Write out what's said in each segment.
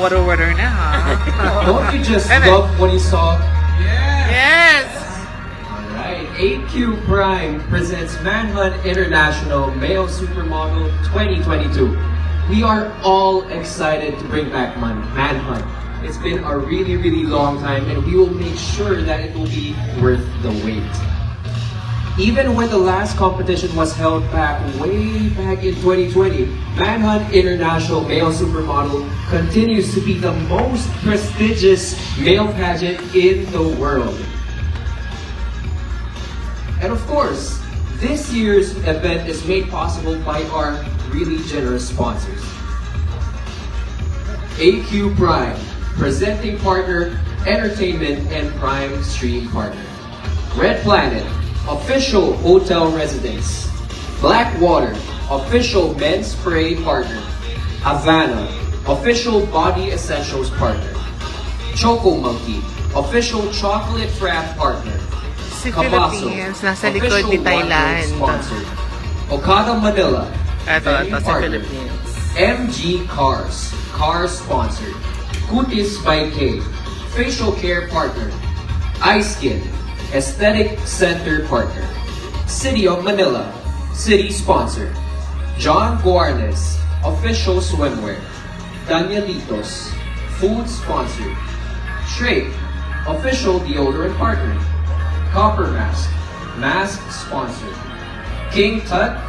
water na ha. Don't you just love what you saw? Yes! Alright, AQ Prime presents Manhunt International Male Supermodel 2022. We are all excited to bring back Manhunt. It's been a really, really long time, and we will make sure that it will be worth the wait. Even when the last competition was held way back in 2020, Manhunt International Male Supermodel continues to be the most prestigious male pageant in the world. And of course, this year's event is made possible by our really generous sponsors. AQ Prime, presenting partner, entertainment and prime stream partner. Red Planet, official hotel residence. Blackwater, official men's spray partner. Havana, official body essentials partner. Choco Monkey, official chocolate frap partner. Si Philippines, nasa likod ni Thailand. Sponsor. Okada Manila, Ito, si partner. Philippines. MG Cars, car sponsored. Kutis by K, facial care partner. iSkin, aesthetic center partner. City of Manila, city sponsor. John Guarnes, official swimwear. Danielitos, food sponsor. Shrek, official deodorant partner. Copper Mask, mask sponsor. King Tut,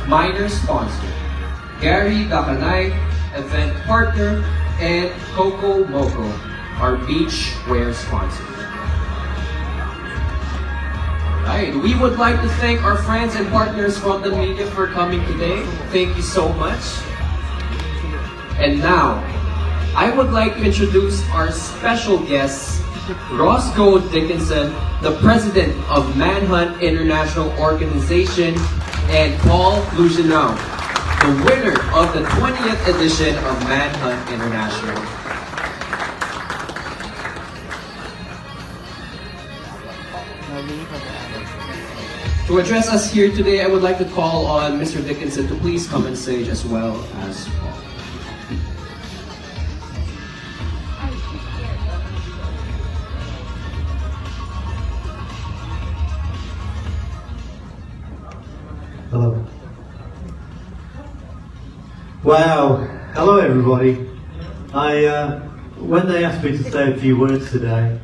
minor sponsor. Gary Dakanay, event partner. And Coco Moco, our beach wear sponsor. Alright, we would like to thank our friends and partners from the media for coming today. Thank you so much. And now, I would like to introduce our special guests, Roscoe Dickinson, the president of Manhunt International Organization, and Paul Lujanau, the winner of the 20th edition of Manhunt International. To address us here today, I would like to call on Mr. Dickinson to please come on stage as well as Paul. Hello. Wow. Hello, everybody. When they asked me to say a few words today,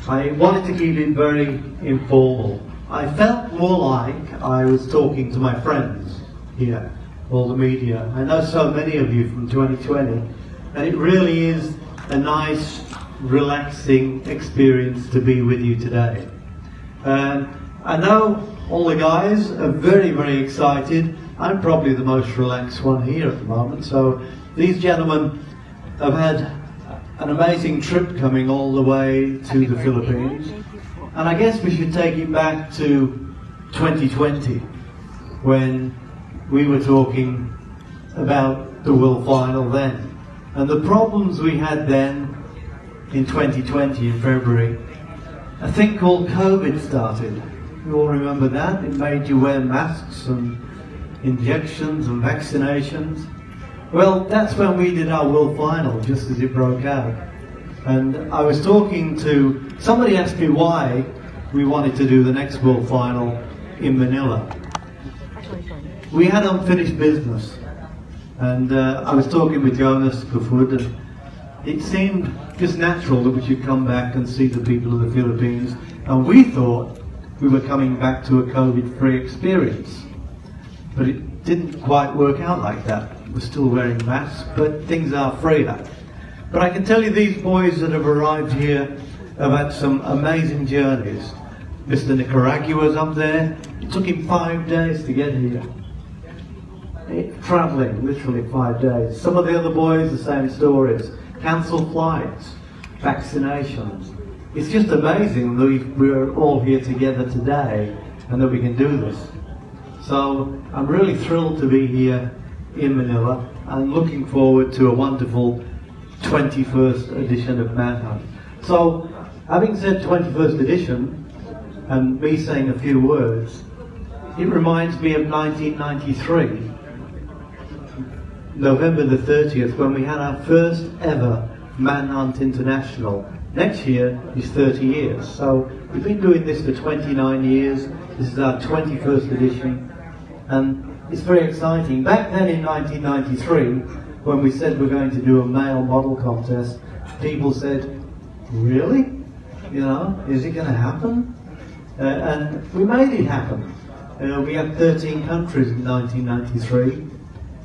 I wanted to keep it very informal. I felt more like I was talking to my friends here, all the media. I know so many of you from 2020, and it really is a nice, relaxing experience to be with you today. I know all the guys are very, very excited. I'm probably the most relaxed one here at the moment. So these gentlemen have had an amazing trip coming all the way to the Philippines. And I guess we should take it back to 2020 when we were talking about the World Final then. And the problems we had then in 2020 in February, a thing called COVID started. You all remember that? It made you wear masks and injections and vaccinations. Well, that's when we did our World Final, just as it broke out. And I was talking to, somebody asked me why we wanted to do the next World Final in Manila. We had unfinished business. And I was talking with Jonas Kufud, and it seemed just natural that we should come back and see the people of the Philippines. And we thought we were coming back to a COVID-free experience. But it didn't quite work out like that. We're still wearing masks, but things are freer. But I can tell you these boys that have arrived here have had some amazing journeys. Mr. Nicaragua's up there. It took him 5 days to get here. Traveling, literally 5 days. Some of the other boys, the same stories. Cancelled flights, vaccinations. It's just amazing that we're all here together today and that we can do this. So I'm really thrilled to be here in Manila and looking forward to a wonderful 21st edition of Manhunt. So, having said 21st edition and me saying a few words, it reminds me of 1993, November the 30th, when we had our first ever Manhunt International. Next year is 30 years. So we've been doing this for 29 years. This is our 21st edition. And it's very exciting. Back then in 1993, when we said we're going to do a male model contest, people said, really? You know, is it going to happen? And we made it happen. We had 13 countries in 1993,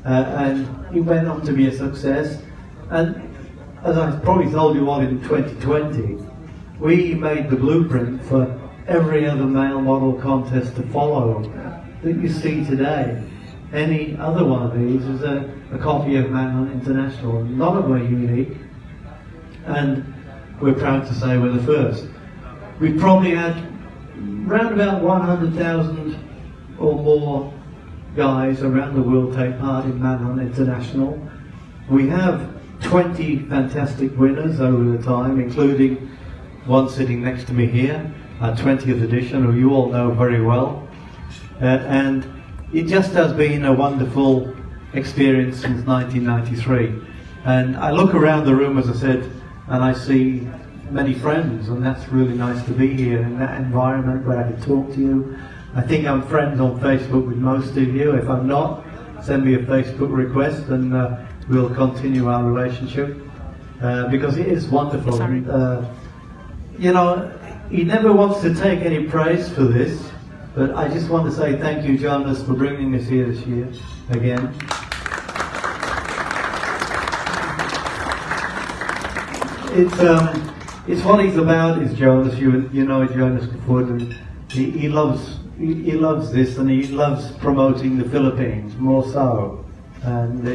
and it went on to be a success. And as I probably told you all in 2020, we made the blueprint for every other male model contest to follow that you see today. Any other one of these is a copy of Manhunt International. None of them are unique, and we're proud to say we're the first. We probably had around about 100,000 or more guys around the world take part in Manhunt International. We have 20 fantastic winners over the time, including one sitting next to me here, our 20th edition, who you all know very well. And it just has been a wonderful experience since 1993. And I look around the room, as I said, and I see many friends, and that's really nice to be here in that environment where I can talk to you. I think I'm friends on Facebook with most of you. If I'm not, send me a Facebook request and we'll continue our relationship because it is wonderful. And, you know, he never wants to take any praise for this, but I just want to say thank you, Jonas, for bringing us here this year again. It's what he's about, is Jonas. You know Jonas Kafud, and he loves this, and he loves promoting the Philippines more so. And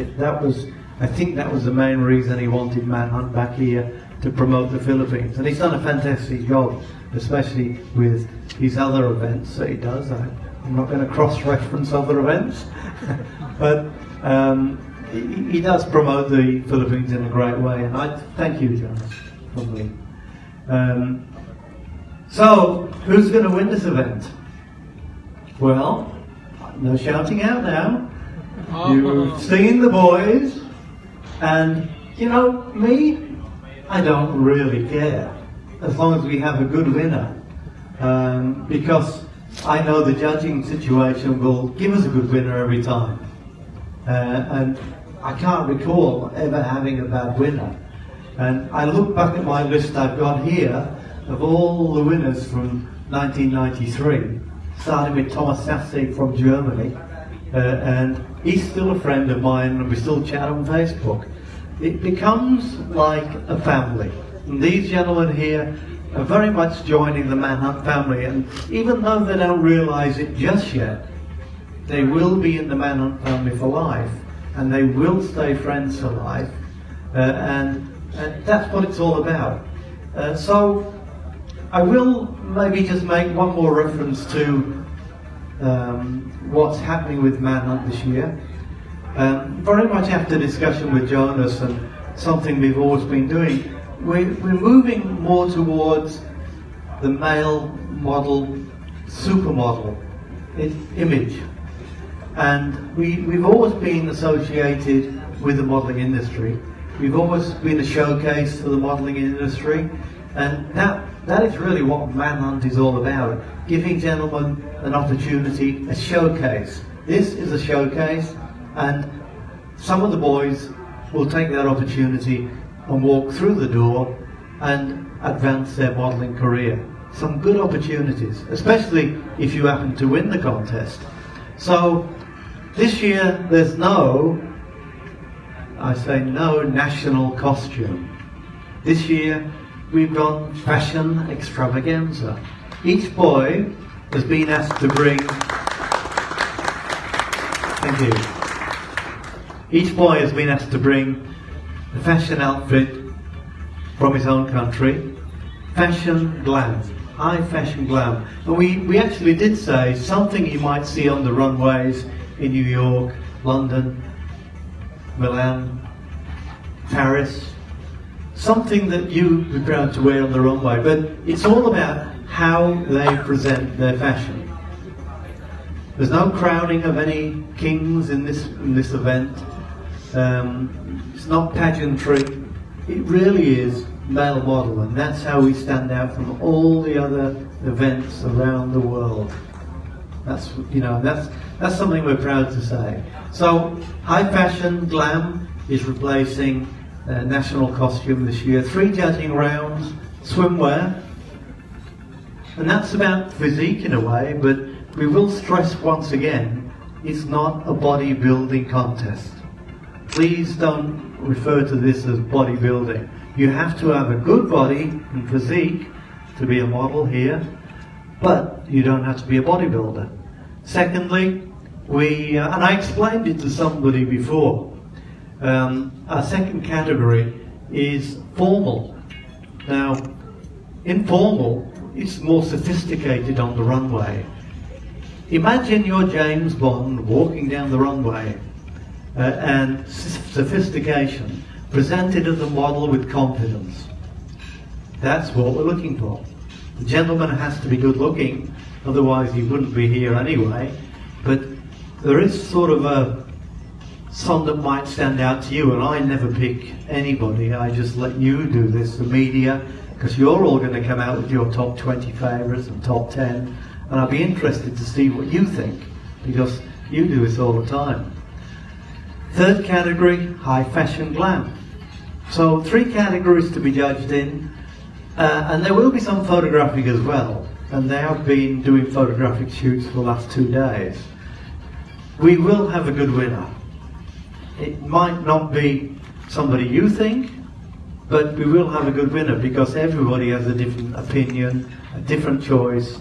I think that was the main reason he wanted Manhunt back here, to promote the Philippines. And he's done a fantastic job, especially with his other events that he does. I'm not going to cross-reference other events, but he does promote the Philippines in a great way. And I thank you, Jonas, from me. So, who's going to win this event? Well, no shouting out now. You've seen the boys, and you know me, I don't really care as long as we have a good winner, because I know the judging situation will give us a good winner every time, and I can't recall ever having a bad winner. And I look back at my list I've got here of all the winners from 1993, starting with Thomas Sassig from Germany, and he's still a friend of mine, and we still chat on Facebook. It becomes like a family, and these gentlemen here are very much joining the Manhunt family, and even though they don't realize it just yet, they will be in the Manhunt family for life, and they will stay friends for life, and that's what it's all about. So I will maybe just make one more reference to what's happening with Manhunt this year. Very much after discussion with Jonas and something we've always been doing, we're moving more towards the male model, supermodel image. And we've always been associated with the modeling industry. We've always been a showcase for the modeling industry, and that is really what Manhunt is all about, giving gentlemen an opportunity, a showcase. This is a showcase, and some of the boys will take that opportunity and walk through the door and advance their modeling career. Some good opportunities, especially if you happen to win the contest. So this year there's no national costume. This year we've gone fashion extravaganza. Each boy has been asked to bring, thank you. Each boy has been asked to bring a fashion outfit from his own country, fashion glam, high fashion glam. And we actually did say something you might see on the runways in New York, London, Milan, Paris, something that you'd be proud to wear on the runway, but it's all about how they present their fashion. There's no crowning of any kings in this event. It's not pageantry. it really is male model, and that's how we stand out from all the other events around the world. That's, you know, that's something we're proud to say. So high fashion glam is replacing national costume this year. 3 judging rounds, swimwear, and that's about physique in a way, but we will stress once again, it's not a bodybuilding contest. Please don't refer to this as bodybuilding. You have to have a good body and physique to be a model here, but you don't have to be a bodybuilder. Secondly, and I explained it to somebody before, our second category is formal. Now, informal, it's more sophisticated on the runway. Imagine you're James Bond walking down the runway, and sophistication presented as a model with confidence. That's what we're looking for. The gentleman has to be good looking, otherwise he wouldn't be here anyway. But there is sort of some that might stand out to you, and I never pick anybody. I just let you do this, the media, because you're all going to come out with your top 20 favourites and top 10, and I'll be interested to see what you think, because you do this all the time. Third category, high fashion glam. So 3 categories to be judged in, and there will be some photographic as well, and they have been doing photographic shoots for the last 2 days. We will have a good winner. It might not be somebody you think, but we will have a good winner because everybody has a different opinion, a different choice,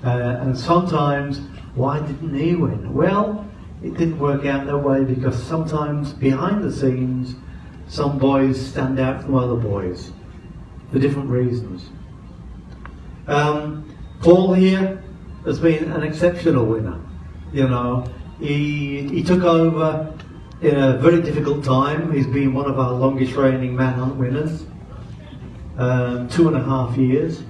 and sometimes, why didn't he win? Well, it didn't work out that way because sometimes behind the scenes, some boys stand out from other boys for different reasons. Paul here has been an exceptional winner. You know, he took over in a very difficult time. He's been one of our longest reigning Manhunt winners, 2.5 years.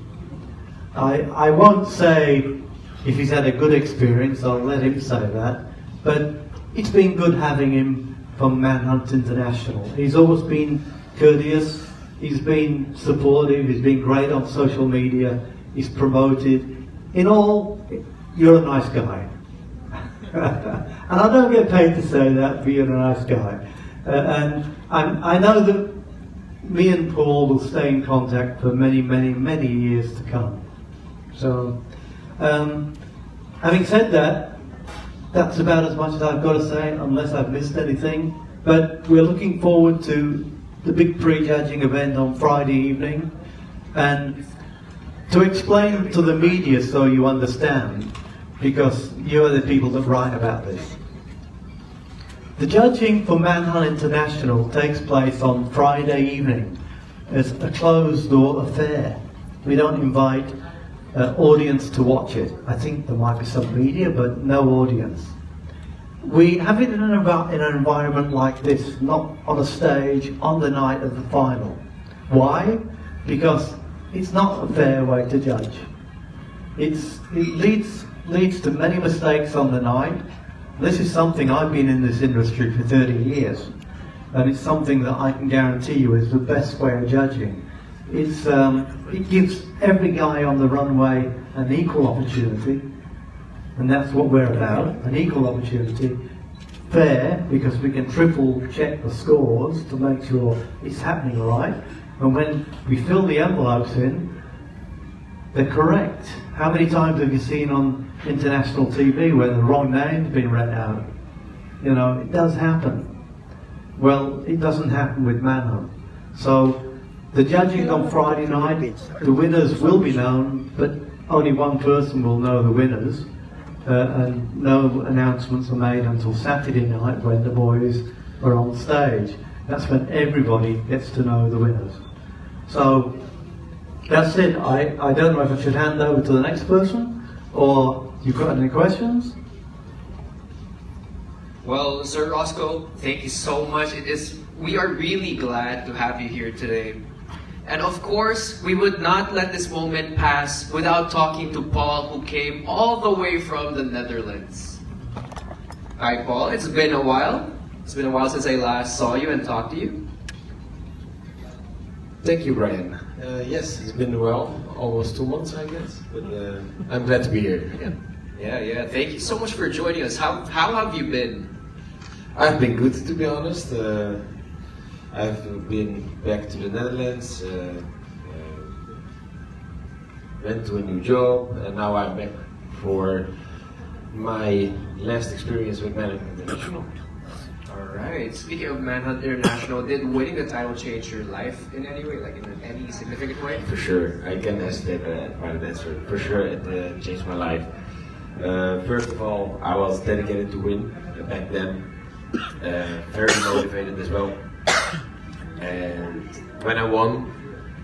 I won't say if he's had a good experience, I'll let him say that, but it's been good having him from Manhunt International. He's always been courteous, he's been supportive, he's been great on social media, he's promoted. In all, you're a nice guy. And I don't get paid to say that, but you're a nice guy. And I know that me and Paul will stay in contact for many, many, many years to come. So, having said that, that's about as much as I've got to say, unless I've missed anything. But we're looking forward to the big pre-judging event on Friday evening. And to explain to the media so you understand, because you're the people that write about this. The judging for Manhunt International takes place on Friday evening. It's a closed-door affair. We don't invite audience to watch it. I think there might be some media, but no audience. We have it in an environment like this, not on a stage on the night of the final. Why? Because it's not a fair way to judge. It leads to many mistakes on the night. This is something I've been in this industry for 30 years, and it's something that I can guarantee you is the best way of judging. It gives every guy on the runway an equal opportunity, and that's what we're about, an equal opportunity. Fair, because we can triple check the scores to make sure it's happening right, and when we fill the envelopes in, they're correct. How many times have you seen on international TV where the wrong name's been read out? You know, it does happen. Well, it doesn't happen with Manhunt. So, the judging on Friday night, the winners will be known, but only one person will know the winners, and no announcements are made until Saturday night when the boys are on stage. That's when everybody gets to know the winners. So, that's it. I don't know if I should hand over to the next person, or you've got any questions? Well, Sir Roscoe, thank you so much. We are really glad to have you here today. And of course, we would not let this moment pass without talking to Paul, who came all the way from the Netherlands. Hi, Paul. It's been a while. It's been a while since I last saw you and talked to you. Thank you, Brian. Yes, it's been well, almost 2 months, I guess. But I'm glad to be here again. Yeah. Thank you so much for joining us. How have you been? I've been good, to be honest. I've been back to the Netherlands, went to a new job, and now I'm back for my last experience with Manhunt International. Alright, speaking of Manhunt International, did winning the title change your life in any way, like in any significant way? For sure, I can answer that part of the answer. For sure, it changed my life. First of all, I was dedicated to win back then, very motivated as well. And when I won,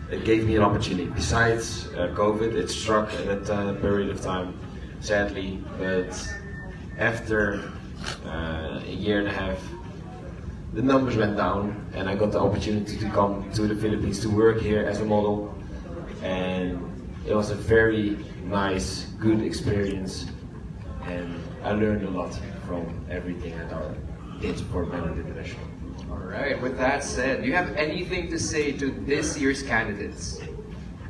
it gave me an opportunity. Besides COVID, it struck at that period of time, sadly. But after a year and a half, the numbers went down, and I got the opportunity to come to the Philippines to work here as a model. And it was a very nice, good experience, and I learned a lot from everything that I did for Manhunt International. Alright, with that said, do you have anything to say to this year's candidates?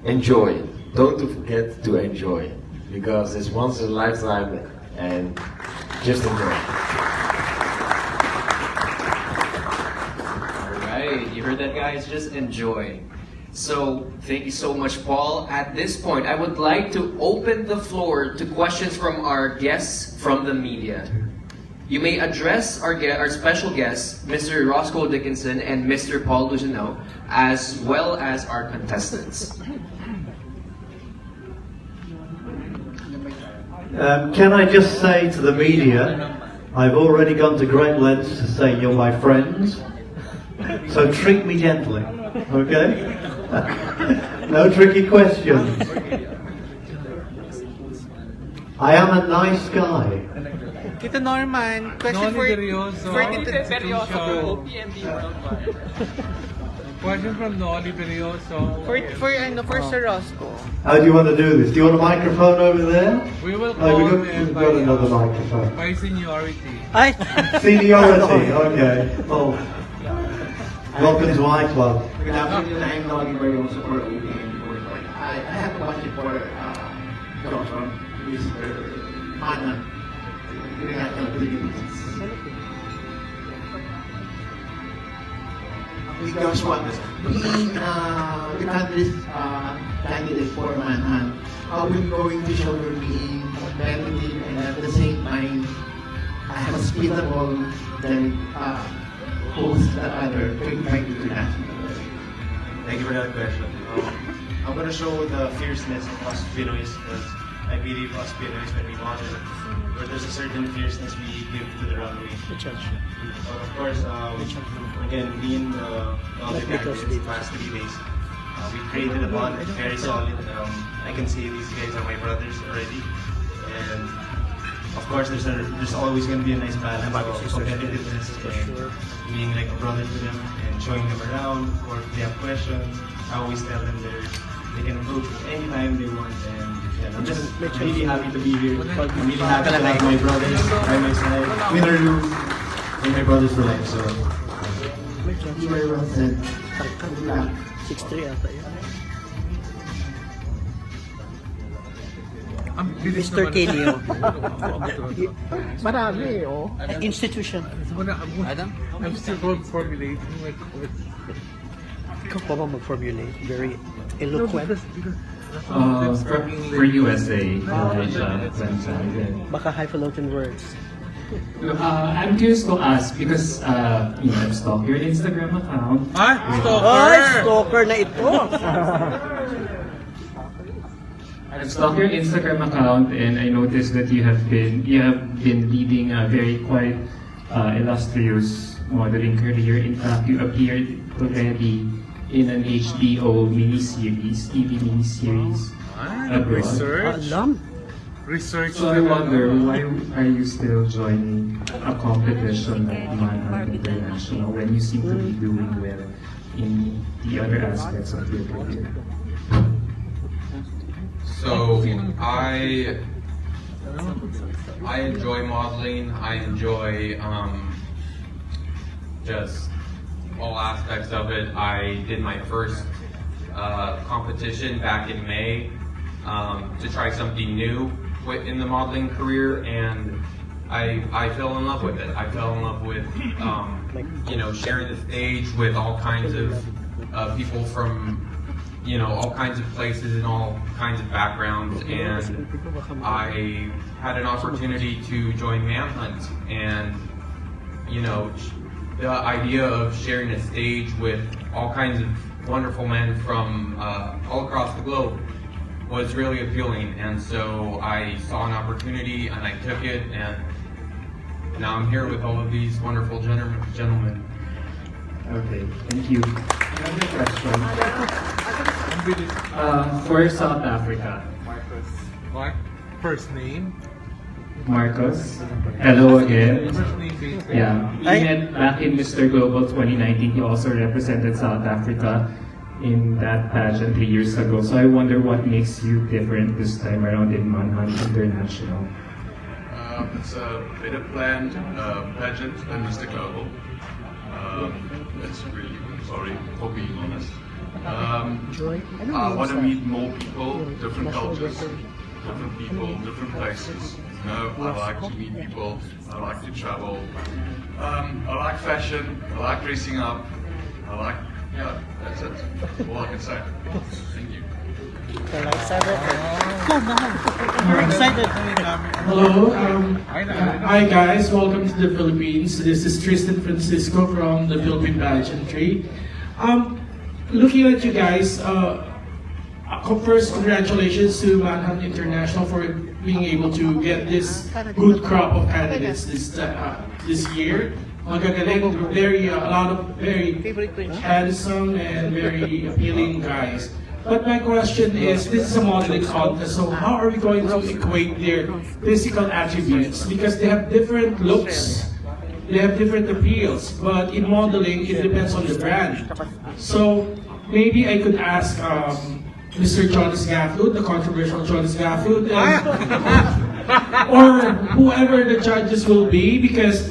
Enjoy. Don't forget to enjoy, because it's once in a lifetime, and just enjoy. Alright, you heard that, guys? Just enjoy. So, thank you so much, Paul. At this point, I would like to open the floor to questions from our guests from the media. You may address our special guests, Mr. Roscoe Dickinson and Mr. Paul Luciano, as well as our contestants. Can I just say to the media, I've already gone to great lengths to say you're my friends, so treat me gently, okay? No tricky questions. I am a nice guy. Tito Norman, question for Question from Noli Berioso. for Sir Roscoe. How do you want to do this? Do you want a microphone over there? We will No, call we've them got another microphone. by seniority. Ay! Seniority, okay. Well, welcome to my club. Good afternoon, I'm Noli Berioso for OPM Report. I have a question for John from Mr. Manhunt International Philippines. Because what, being the country's candidate for Manhunt, how are we going to show you're being competitive and at the same time hospitable than host the other 35 international? Thank you for that question. I'm going to show the fierceness of us Pinoys, because I believe us Pinoys, when we model, where there's a certain fierceness we give to the runway. Of course, again, being all the candidates the past 3 days, we created a bond, very solid. I can say these guys are my brothers already, and of course, there's always going to be a nice balance of competitiveness and being like a brother to them and showing them around. Or if they have questions, I always tell them they can approach me anytime they want. And I'm just really happy to be here. I'm really happy to have my brothers by my side. Win or lose, they're my brothers for life. So, Very well said. Good luck. 6'3" ata yun. Mr. Kenio. Marami, oh. Institution. I'm still formulating with Ikaw pa ba mag-formulate? Very eloquent. For USA, Baka highfalutin words. I'm curious to ask because I've stalked your Instagram account. Ay, stalker na ito! I've stalked your Instagram account, and I noticed that you have been leading a very quite illustrious modeling career. In fact, you appeared already in an HBO TV miniseries abroad. research. So I wonder, why are you still joining a competition like Manhunt International when you seem to be doing well in the other aspects of your career? So I enjoy modeling. I enjoy just all aspects of it. I did my first competition back in May to try something new in the modeling career, and I fell in love with it. I fell in love with sharing the stage with all kinds of people from all kinds of places and all kinds of backgrounds, and I had an opportunity to join Manhunt, and the idea of sharing a stage with all kinds of wonderful men from all across the globe was really appealing, and so I saw an opportunity and I took it, and now I'm here with all of these wonderful gentlemen. Okay, thank you. Another question. For South Africa. Mark, first name. Marcos. Hello again. First name basis. Yeah, we met back in Mr. Global 2019. He also represented South Africa in that pageant 3 years ago. So I wonder what makes you different this time around in Manhunt International. It's a better planned pageant than Mr. Global. That's really sorry for being honest. I want to meet more people, different cultures, different people, different places. I like to meet people. I like to travel. I like fashion. I like dressing up. That's it. That's all I can say. Thank you. Hello, hi guys, welcome to the Philippines. This is Tristan Francisco from the Philippine Pageantry. Looking at you guys, first congratulations to Manhunt International for being able to get this good crop of candidates this year. Magagaling, a lot of very handsome and very appealing guys. But my question is, this is a modeling contest, so how are we going to equate their physical attributes? Because they have different looks, they have different appeals, but in modeling, it depends on the brand. So maybe I could ask Mr. Jonas Gafford, the controversial Jonas Gafford, or whoever the judges will be, because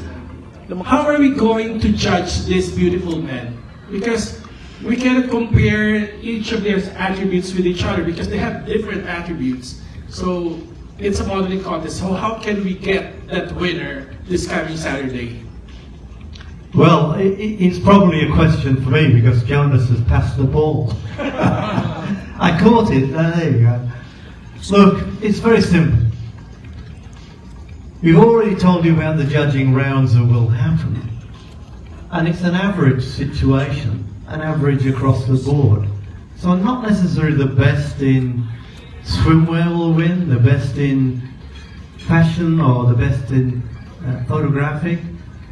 how are we going to judge these beautiful men? Because we cannot compare each of their attributes with each other because they have different attributes. So it's a modeling contest. So how can we get that winner this coming Saturday? Well, it's probably a question for me because Jonas has passed the ball. I caught it. There you go. Look, it's very simple. We've already told you about the judging rounds that will happen. And it's an average situation. An average across the board. So not necessarily the best in swimwear will win, the best in fashion or the best in photographic,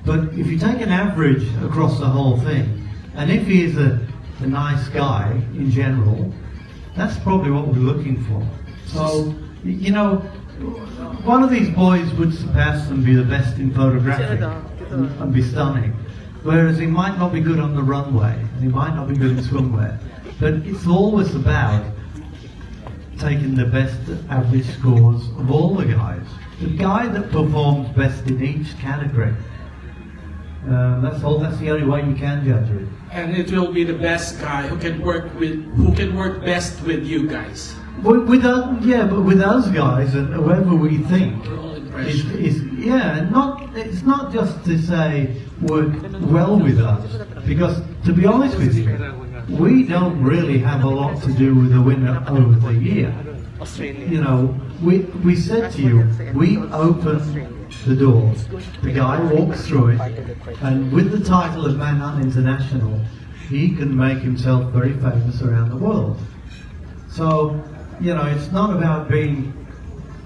but if you take an average across the whole thing, and if he is a nice guy in general, that's probably what we're looking for. So, one of these boys would surpass and be the best in photographic and be stunning. Whereas he might not be good on the runway, and he might not be good in swimwear. But it's always about taking the best average scores of all the guys. The guy that performs best in each category. That's the only way you can judge it. And it will be the best guy who can work best with you guys. But with us guys and whoever we think it's not just to say work well with us, because to be honest with you, we don't really have a lot to do with the winner over the year. We said to you, we open the doors, the guy walks through it, and with the title of Manhunt International, he can make himself very famous around the world. So, it's not about being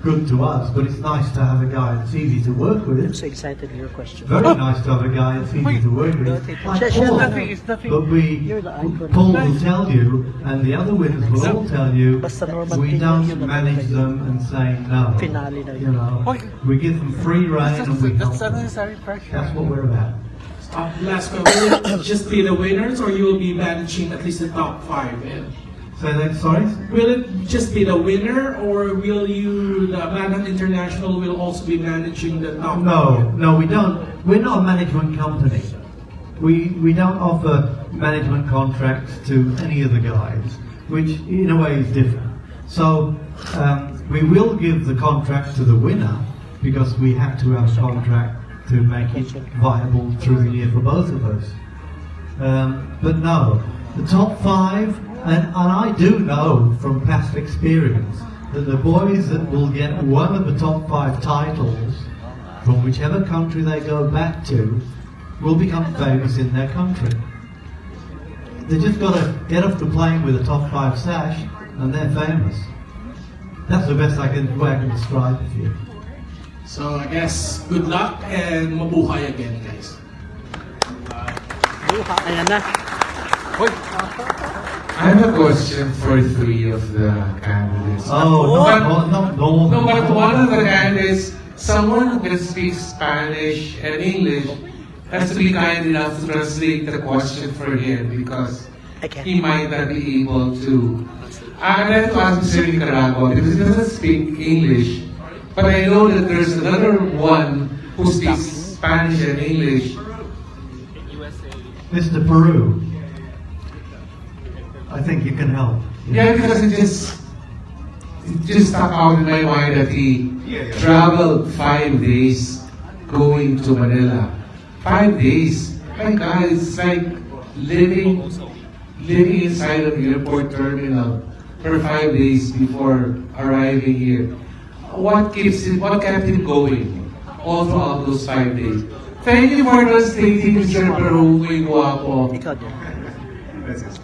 good to us, but it's nice to have a guy that's easy to work with. I'm so excited to your question. Very nice to have a guy that's easy to work with. Like Paul. But Paul will tell you, and the other winners will all tell you, we don't manage them and say no. We give them free rein and we help them. That's what we're about. Last question, will it just be the winners, or you will be managing at least the top 5? Say that, sorry? Will it just be the winner, or will the Manhunt International will also be managing the top? No, we don't. We're not a management company. We don't offer management contracts to any of the guys. which in a way is different. So we will give the contract to the winner because we have to have a contract to make it viable through the year for both of us. But no, the top 5, and I do know from past experience that the boys that will get one of the top 5 titles from whichever country they go back to will become famous in their country. They just got to get off the plane with a top 5 sash and they're famous. That's the best way I can describe it for you. So I guess good luck and mabuhay again, guys. Ayan na. I have a question for 3 of the candidates. No, but one of the candidates, someone who can speak Spanish and English, has to be kind enough to translate the question for him because he might not be able to. I'd like to ask Mr. Nicaragua because he doesn't speak English, but I know that there's another one who speaks Spanish and English. Mr. Peru, I think you can help. Yeah, because it just stuck out in my mind that he traveled 5 days going to Manila. 5 days. My God, it's like living inside of the airport terminal for 5 days before arriving here. What kept him going all throughout those 5 days? Thank you for translating, Mr. Peru, muy guapo. Gracias.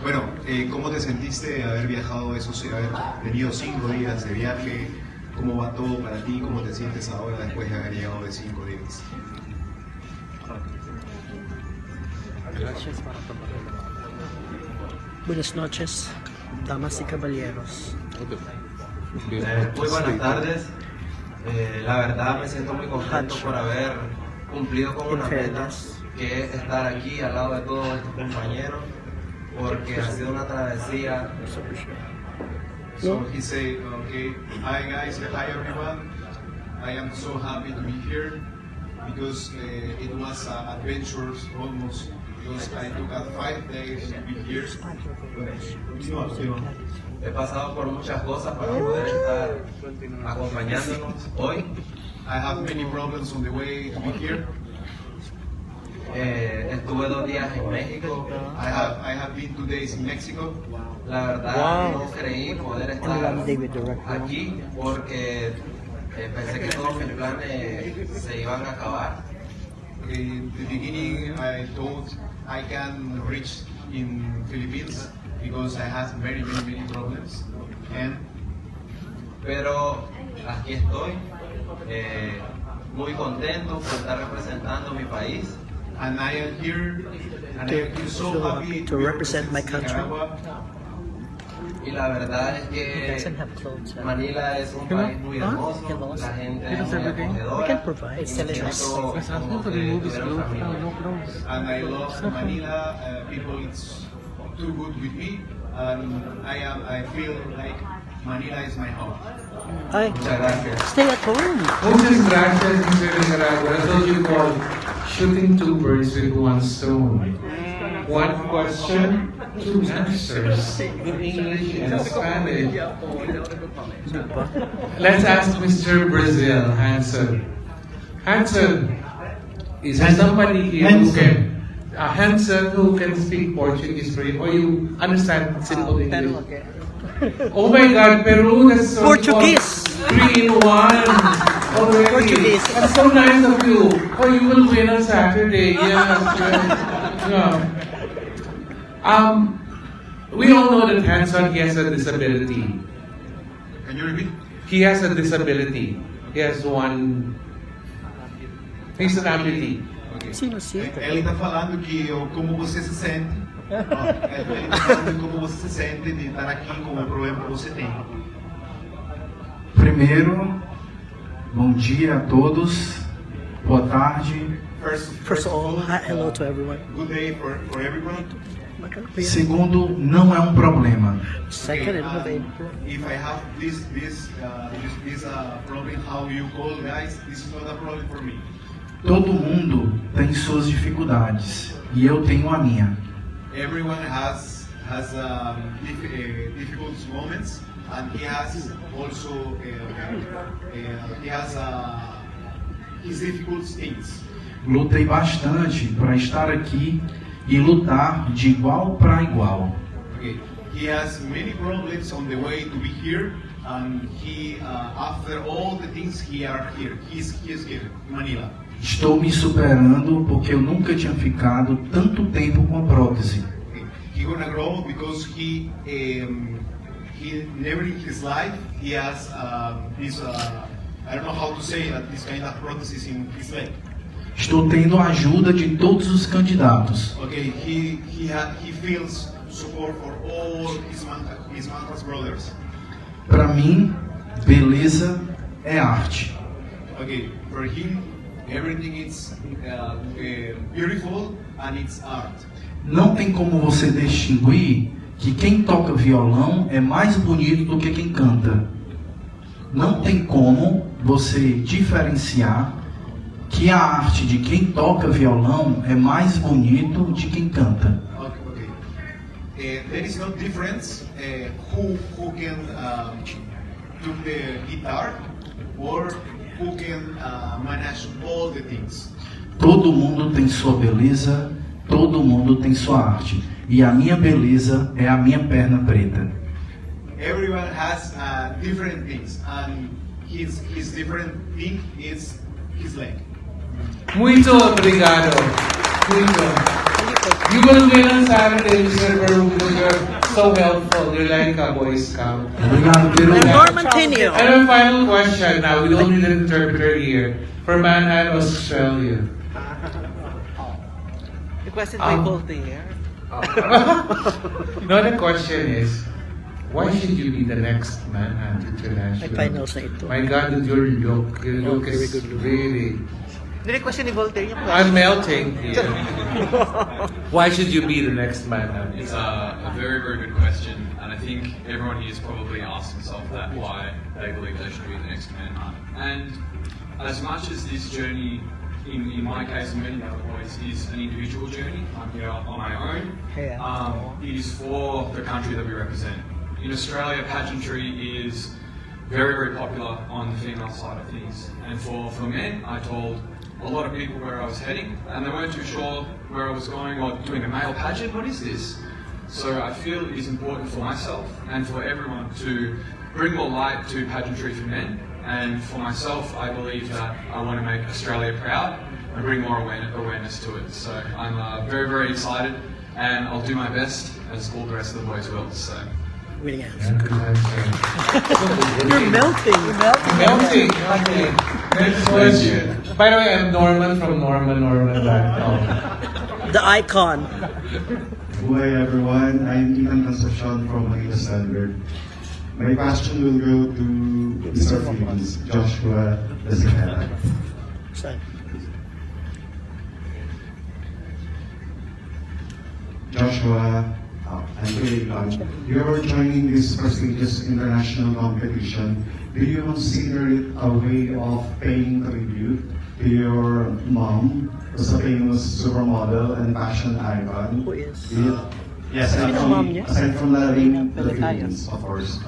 Bueno, ¿cómo te sentiste de haber viajado haber tenido 5 días de viaje? ¿Cómo va todo para ti? ¿Cómo te sientes ahora después de haber llegado de 5 días? Buenas noches, damas y caballeros. Muy buenas tardes. La verdad me siento muy contento por haber cumplido con una meta, que es estar aquí al lado de todos estos compañeros, porque ha sido una travesía. So he said, okay, hi guys, hi everyone. I am so happy to be here because it was adventures almost, because I took 5 days to be here. He pasado por muchas cosas para poder estar acompañándonos hoy. I have many problems on the way to be here. Estuve 2 días en México. I have been 2 days in Mexico. La verdad no creí poder estar aquí porque pensé que todos mis planes se iban a acabar. In the beginning, I thought I can reach in Philippines because I had many problems. Pero aquí estoy, muy contento por estar representando mi país. And I am here, and I am so happy to represent my country. Y la verdad es que Manila es un país muy hermoso, la gente es muy acogedora. And I love Manila, people it's too good with me, and I feel like Manila is my home. Muchas gracias. Stay at home. Muchas gracias, Mr. Nicaragua. That's what you call shooting 2 birds with 1 stone. 1 question, 2 answers in English and Spanish. Let's ask Mr. Brazil, Hanson. Hanson, is there somebody here who can speak Portuguese for you, or you understand simple English? Oh my God, Peru, that's so Portuguese! 3 in 1 already. Portuguese. That's so nice of you. Oh, you will win on Saturday. Yes. Yeah. We all know that Hanson, he has a disability. Can you repeat? He has a disability. He has one. He's an amputee. Ele está falando que como você se sente. Ele está falando como você se sente de estar aqui com o problema que você tem. Primeiro, bom dia a todos. Boa tarde. First of all, hello to everyone. Good day for everyone. Segundo, não é um problema. Second, if I have this problem, how you call guys, this is not a problem for me. Todo mundo tem suas dificuldades e eu tenho a minha. Everyone has has difficult moments, and he has also he has his difficult things. Lutei bastante para estar aqui e lutar de igual para igual. Okay. He has many problems on the way to be here, and he after all the things he are here, he is here in Manila. Estou me superando porque eu nunca tinha ficado tanto tempo com a prótese. He gonna grow because he never in his life he has this I don't know how to say that, this kind of prosthesis in his leg. Estou tendo a ajuda de todos os candidatos. Okay, he feels support for all his Manhunt's brothers. Para mim, beleza é arte. Okay, for him everything is beautiful and it's art. Não tem como você distinguir que quem toca violão é mais bonito do que quem canta. Não tem como você diferenciar que a arte de quem toca violão é mais bonito de quem canta. Okay. There is no difference who can do the guitar or who can manage all the things. Todo mundo tem sua beleza, todo mundo tem sua arte. E a minha beleza é a minha perna preta. Everyone has different things, and his different thing is his leg. Muito obrigado. Muito. You will win on Saturday, Mr. Baru, because you're so helpful. You're like a Boy Scout. Norman Tenio. And a final question now. We don't need an interpreter here. For Manhunt, Australia. The question by Voltaire. No, the question is, why should you be the next Manhunt International? My God, your look is really... The question ni Voltaire yung I'm melting here. Why should you be the next Manhunt? It's a very, very good question, and I think everyone here has probably asked himself that, why they believe they should be the next Manhunt. And as much as this journey, in my case and many other boys, is an individual journey, I'm here on my own, it is for the country that we represent. In Australia, pageantry is very, very popular on the female side of things. And for men, I told a lot of people where I was heading, and they weren't too sure where I was going or doing a male pageant. What is this? So I feel it is important for myself and for everyone to bring more light to pageantry for men. And for myself, I believe that I want to make Australia proud and bring more awareness to it. So I'm very, very excited, and I'll do my best, as all the rest of the boys will. So. Winning answer. You're melting. Melting. Okay. Next question. By the way, I'm Norman from Norman.com. The icon. Hi everyone, I'm Ethan Concepcion from Manila Standard. My question will go to Mr. Philippines, Joshua Desicada. Joshua, you are joining this prestigious international competition. Do you consider it a way of paying tribute to your mom, who's a famous supermodel and fashion icon? Who is? Yes, aside from the Philippines, of course.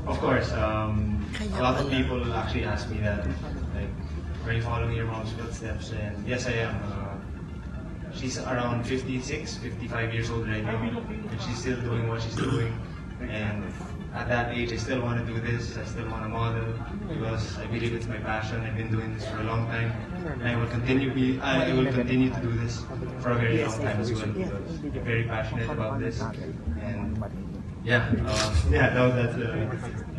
Of course, a lot of people actually ask me that, like, are you following your mom's footsteps? And yes, I am. She's around 56, 55 years old right now, and she's still doing what she's doing. And at that age, I still want to do this. I still want to model because I believe it's my passion. I've been doing this for a long time, and I will continue to do this for a very long time as well. I'm very passionate about this, and that's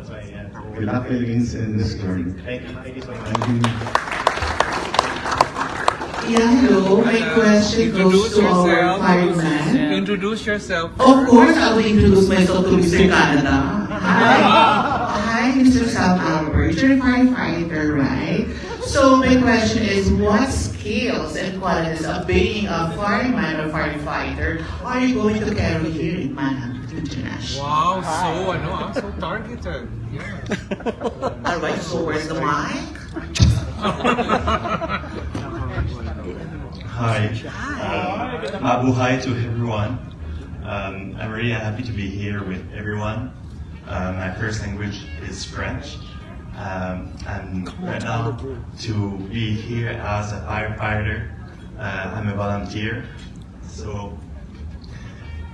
why. Yeah. Good luck, Philippines, in this journey. Thank you so much. Thank you. Yeah, hello. My question goes to our fireman. Introduce yourself. Of course, I will introduce myself to Mr. Canada. Hi. Hi, Mr. South Albert. You're a firefighter, right? So my question is, what skills and qualities of being a fireman or firefighter are you going to carry here in Manhunt International? Wow, so targeted. Yeah. All right, so where's the mic? Hi. Mabuhay to everyone. I'm really happy to be here with everyone. My first language is French. And right now, to be here as a firefighter, I'm a volunteer. So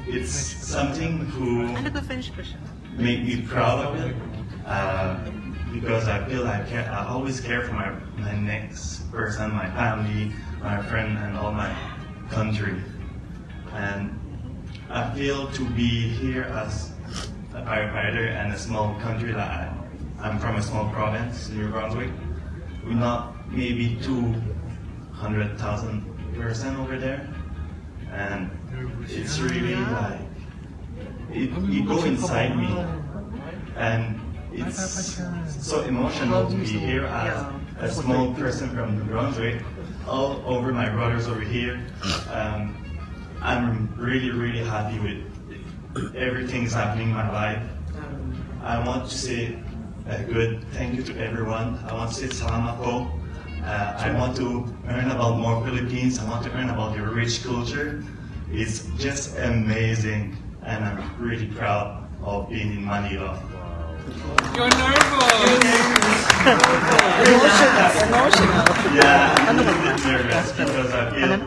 it's something who make me proud of it. Because I feel I always care for my next person, my family, my friend, and all my country. And I feel to be here as a firefighter in a small country like I'm from a small province, New Brunswick. We're not maybe 200,000 person over there, and it's really like it go inside me, and it's so emotional to be here as a small person from New Brunswick. All over my brothers over here. I'm really happy with everything's happening in my life. I want to say a good thank you to everyone. I want to say salamat po. I want to learn about more Philippines. I want to learn about your rich culture. It's just amazing, and I'm really proud of being in Manila. You're nervous! Emotional. Yeah, I'm a little bit nervous because I feel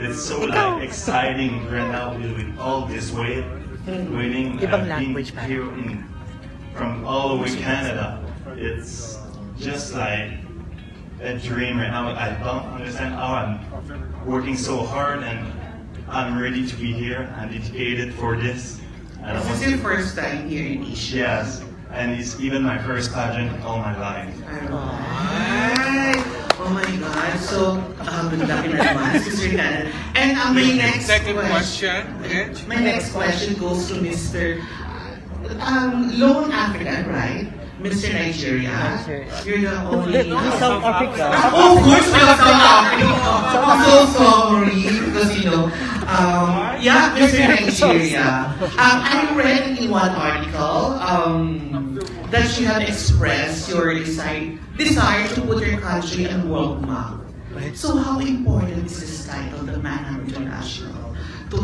it's so like exciting right now with all this weight, waiting here from all over Canada. It's just like a dream right now. I don't understand how I'm working so hard, and I'm ready to be here. I'm dedicated for this. And This is your first time here in Asia. Yes, and it's even my first pageant all my life. Alright. Oh my God. So, good luck in advance, Mr. Canada. And my next question. My next question goes to Mr. Lone African, right? Mr. Nigeria. You're the only South Africa. Oh, of course, we're South Africa. I'm so sorry because yeah, Mr. Nigeria. I read in one article that you have expressed your desire to put your country on world map. So how important is this title, the Manhunt International,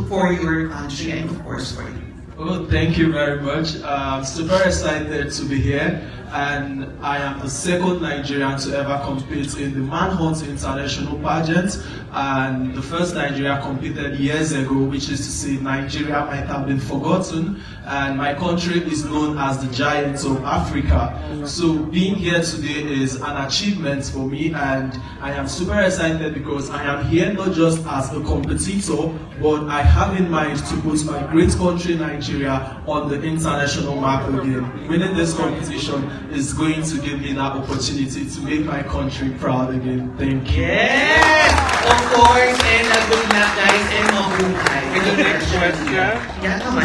for your country and of course for you? Oh, thank you very much. I'm super excited to be here, and I am the second Nigerian to ever compete in the Manhunt International pageant, and the first Nigeria competed years ago, which is to say Nigeria might have been forgotten, and my country is known as the giant of Africa. So being here today is an achievement for me, and I am super excited because I am here not just as a competitor, but I have in mind to put my great country Nigeria on the international map again. Winning this competition is going to give me that opportunity to make my country proud again. Thank you. Yes, of course, and good luck guys, and mabuhay. The next question. Yeah, come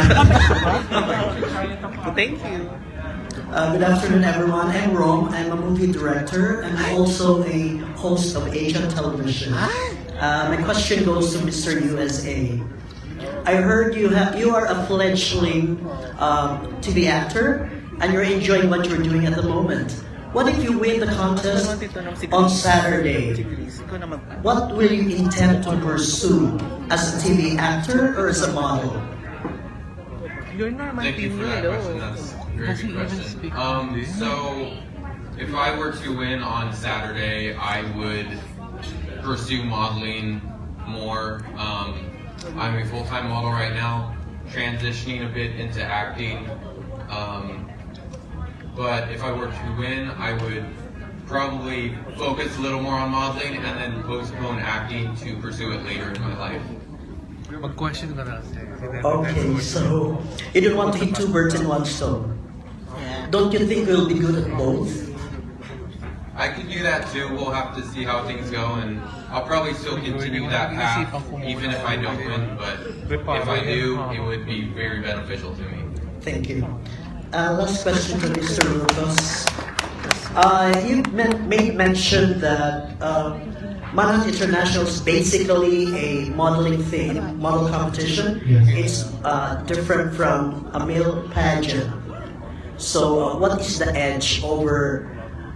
on. Thank you. Good afternoon, everyone. I'm Rom. I'm a movie director and also a host of Asian television. My question goes to Mr. USA. I heard you are a fledgling TV actor and you're enjoying what you're doing at the moment. What if you win the contest on Saturday? What will you intend to pursue as a TV actor or as a model? Thank you for that question. That's a very good question. So, if I were to win on Saturday, I would pursue modeling more. I'm a full-time model right now, transitioning a bit into acting. But if I were to win, I would probably focus a little more on modeling and then postpone acting to pursue it later in my life. Okay, so you don't want to hit two birds in one stone. Don't you think you'll be good at both? I could do that too. We'll have to see how things go, and I'll probably still continue that path even if I don't win, but if I do, it would be very beneficial to me. Thank you. Last question to Mr. Lucas. You made mention that Manhunt International is basically a modeling thing, model competition. It's different from a male pageant. So what is the edge over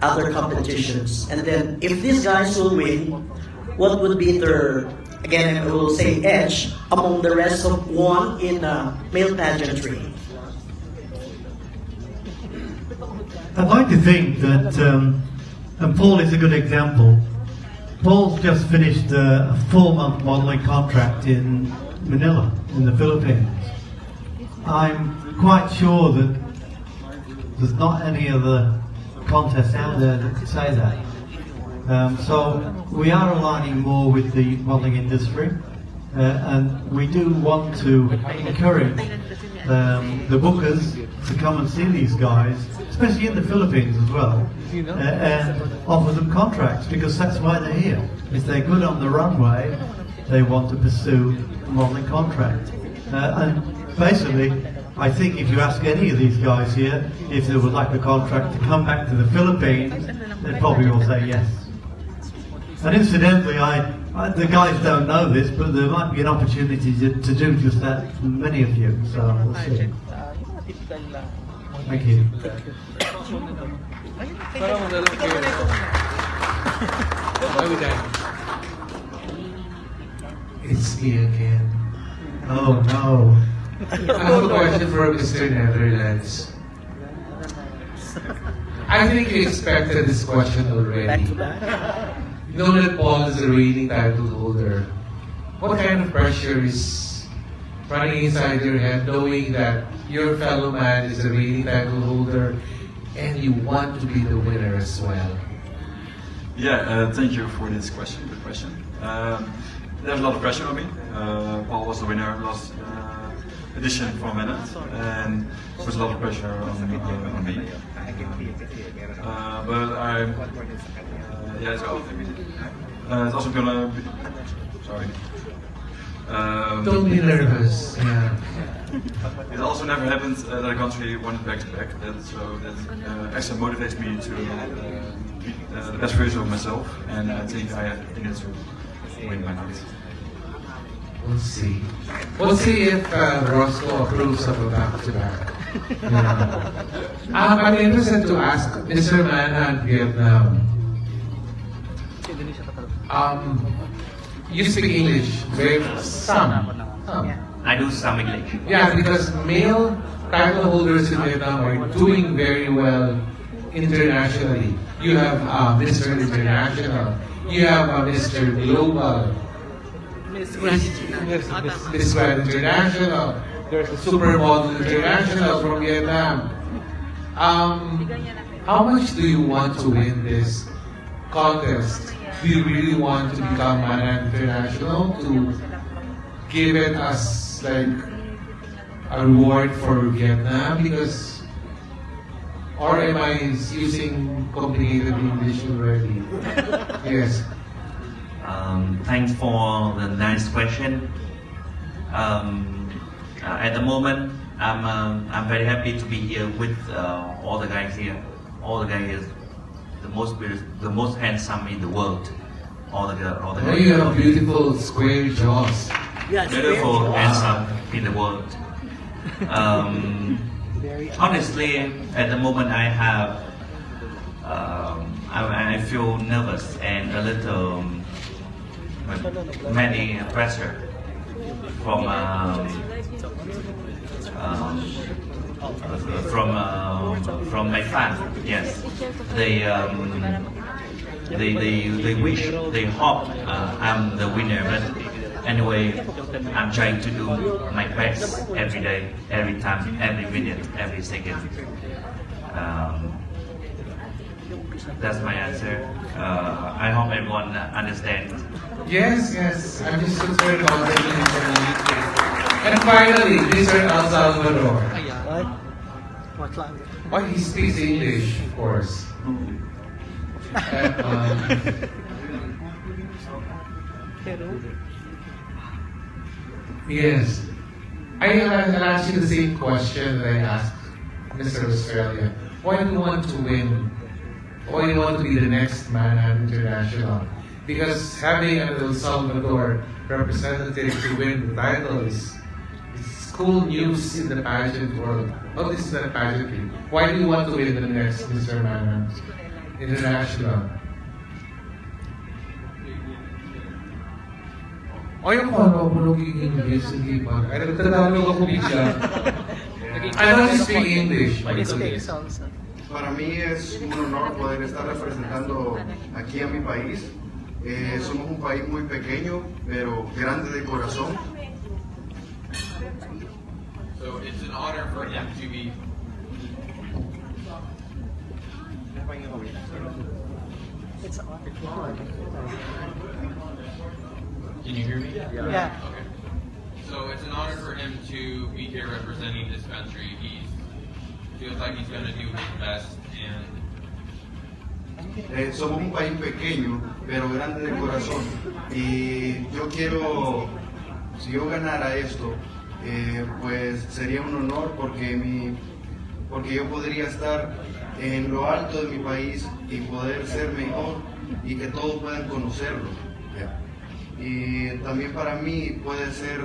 other competitions? And then if these guys will win, what would be their, again, I will say edge among the rest of one in male pageantry? I'd like to think that, and Paul is a good example. Paul's just finished a 4-month modeling contract in Manila, in the Philippines. I'm quite sure that there's not any other contest out there that could say that. So we are aligning more with the modeling industry, and we do want to encourage the bookers to come and see these guys, especially in the Philippines as well, and offer them contracts, because that's why they're here. If they're good on the runway, they want to pursue a modeling contract. And basically, I think if you ask any of these guys here if they would like a contract to come back to the Philippines, they probably will say yes. And incidentally, the guys don't know this, but there might be an opportunity to do just that for many of you, so we'll see. Thank you. It's me again. Oh no. I have a question for Mr. Netherlands. I think you expected this question already. You know that Paul is a reigning title holder. What kind of pressure is running inside your head knowing that your fellow man is a reigning title holder and you want to be the winner as well? Yeah, thank you for this question. Good question. There's a lot of pressure on me. Paul was the winner last edition from Manhunt, and there was a lot of pressure on me. But yeah, it's also gonna be, sorry. Don't be nervous. Yeah. It also never happened that a country won it back to back. So that extra motivates me to be the best version of myself, and I think I needed to win Manhunt. We'll see. We'll see if Roscoe approves of a back-to-back. I'm interested to ask Mr. Manhunt Vietnam. You speak English? Some. I do some English. Yeah, because male title holders in Vietnam are doing very well internationally. You have Mr. International. You have Mr. Global. Miss Grand International. There's a Supermodel International from Vietnam. How much do you want to win this contest? Do you really want to become Manhunt International to give it as like a reward for Vietnam? Because, or am I using complicated English already? Yes. Thanks for the nice question. At the moment, I'm very happy to be here with all the guys here. All the guys, the most handsome in the world. All the Oh, guys. you have beautiful square jaws. Beautiful, handsome in the world. Honestly, at the moment, I have, I feel nervous and a little many pressure from my fans. Yes, they wish, they hope I'm the winner. But anyway, I'm trying to do my best every day, every time, every minute, every second. That's my answer. I hope everyone understands. Yes, yes. I'm just super confident. And finally, Mr. El Salvador. Well, he speaks English, of course. Yes. I'll ask you the same question that I asked Mr. Australia. Why do you want to win? Why do you want to be the next Manhunt International? Because having an El Salvador representative to win the title is cool news in the pageant world. Oh, this is not a pageantry. Why do you want to win the next Mr. Manhunt International? O yung paano ako naging English, hindi pa. Kaya nagtagalog ako bigla. I don't speak English. Para mí es un honor poder estar representando aquí a mi país. Somos un país muy pequeño, pero grande de corazón. So it's an honor for him to be. Can you hear me? Yeah. Okay. So it's an honor for him to be here representing this country. He feels like he's going to do his best, and Somos un país pequeño, pero grande de corazón. Y yo quiero, si yo ganara esto, pues sería un honor porque yo podría estar en lo alto de mi país y poder ser mejor y que todos puedan conocerlo. Y también para mí puede ser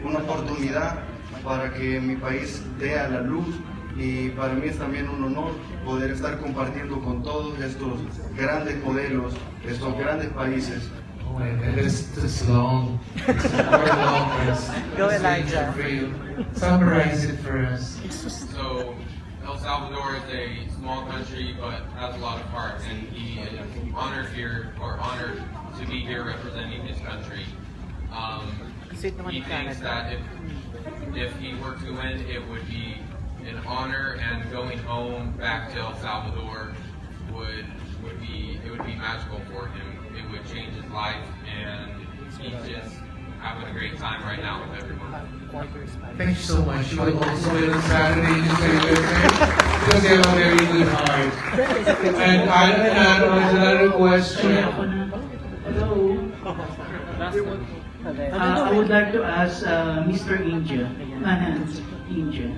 una oportunidad para que mi país dé a la luz, y para mí es también un honor poder estar compartiendo con todos estos grandes modelos, estos grandes países. Oh my God, it's long. It's more long. Go, Elijah. Summarize it for us. so El Salvador is a small country but has a lot of heart, and he is honored to be here representing his country. He thinks that if he were to win, it would be an honor, and going home back to El Salvador would be magical for him. It would change his life, and he's just having a great time right now with everyone. Thank you so much. You will also win on Saturday in because you have a very good heart. And I had another question. I would like to ask Mr. India, Manhunt, India.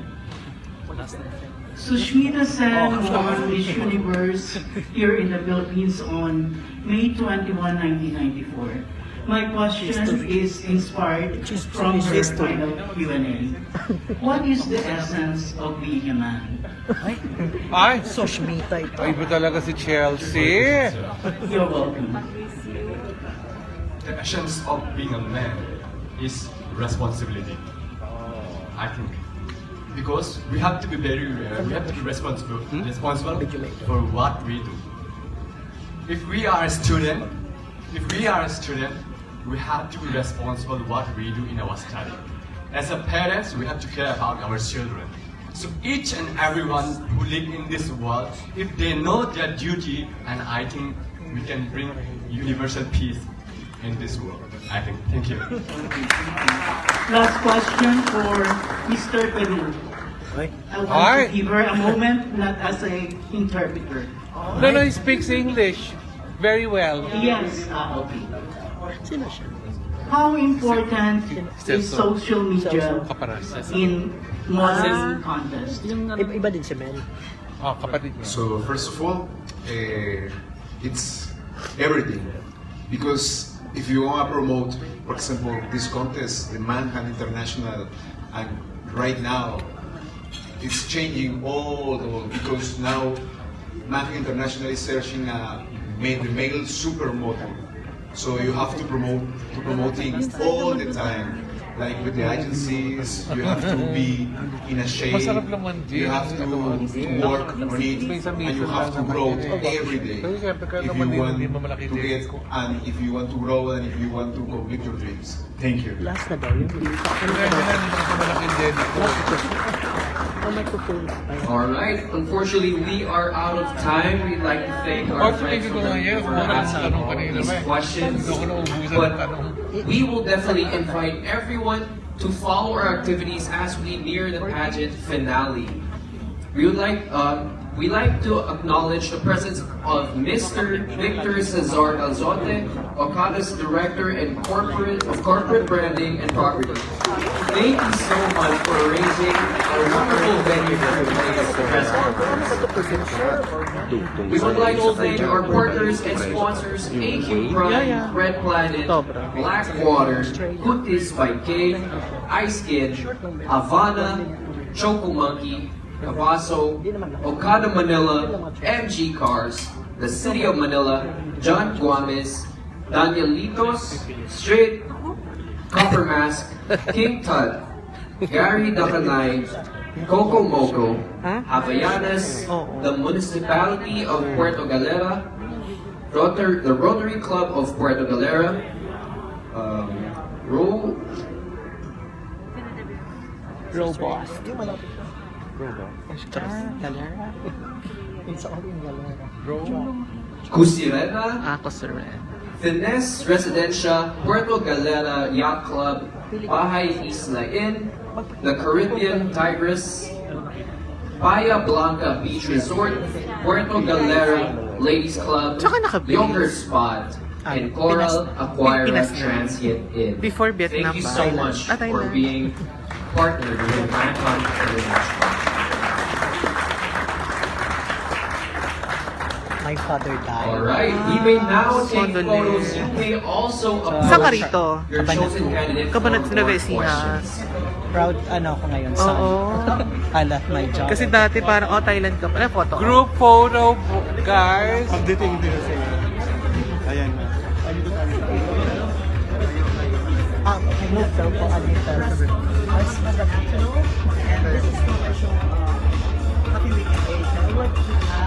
Sushmita Sen won Miss Universe here in the Philippines on May 21, 1994. My question is inspired from her final Q&A. What is the essence of being a man? Ay! Sushmita ito. Ay, iba talaga si Chelsea. You're welcome. The essence of being a man is responsibility, I think. Because we have to be responsible for what we do. If we are a student, we have to be responsible what we do in our study. As a parents, we have to care about our children. So each and everyone who live in this world, if they know their duty, and I think we can bring universal peace in this world. I think. Thank you. Last question for Mr. Peru. I want to give her a moment, not as an interpreter. No, he speaks English very well. Yes, okay. How important is social media in modeling contest? Iba din si Mel. So first of all, it's everything, because if you want to promote, for example, this contest, the Manhunt International, and right now it's changing all the world, because now Manhunt International is searching the male supermodel. So you have to promoting all the time. Like with the agencies, you have to be in a shape, you have to work on it, and you have to grow every day if you want to get, and if you want to grow, and if you want to complete your dreams. Thank you. Last na daw yun. Alright, unfortunately we are out of time. We'd like to thank our friends for asking all these questions. But we will definitely invite everyone to follow our activities as we near the pageant finale. We like to acknowledge the presence of Mr. Victor Cesar Alzote, Okada's Director of Corporate Branding and Property. Thank you so much for arranging a wonderful venue for today's press conference. We would like to thank our partners and sponsors, AQ Prime, Red Planet, Blackwater, Kutis by K, Ice Kid, Havana, Choco Monkey, Cavaso, Okada Manila, MG Cars, the City of Manila, John Guames, Danielitos, Straight, Copper Mask, King Tut, Gary Dakanay, Coco Moco, Havaianas, the Municipality of Puerto Galera, the Rotary Club of Puerto Galera, Robust. Cusirena, Cusirena. Finesse Residencia, Puerto Galera Yacht Club, Bahay Isla Inn, the Caribbean Tigress, Bahia Blanca Beach Resort, Puerto Galera Ladies Club, Yogurt Spot, and Coral Aquaria Transient Inn. Before Vietnam. Thank you so much for being partnered with Manhunt International. My father died. Alright, we may now take photos. You may also Saan ka approach rito? your chosen candidate for Kabanat more Nueva questions. Proud ako ngayon sa I left my job. Kasi dati parang, Thailand ka pala, photo. Group photo, guys. Updating din kasi. Ayan na. Move daw po a little. Mas maganda. And this is the show. Happy weekend.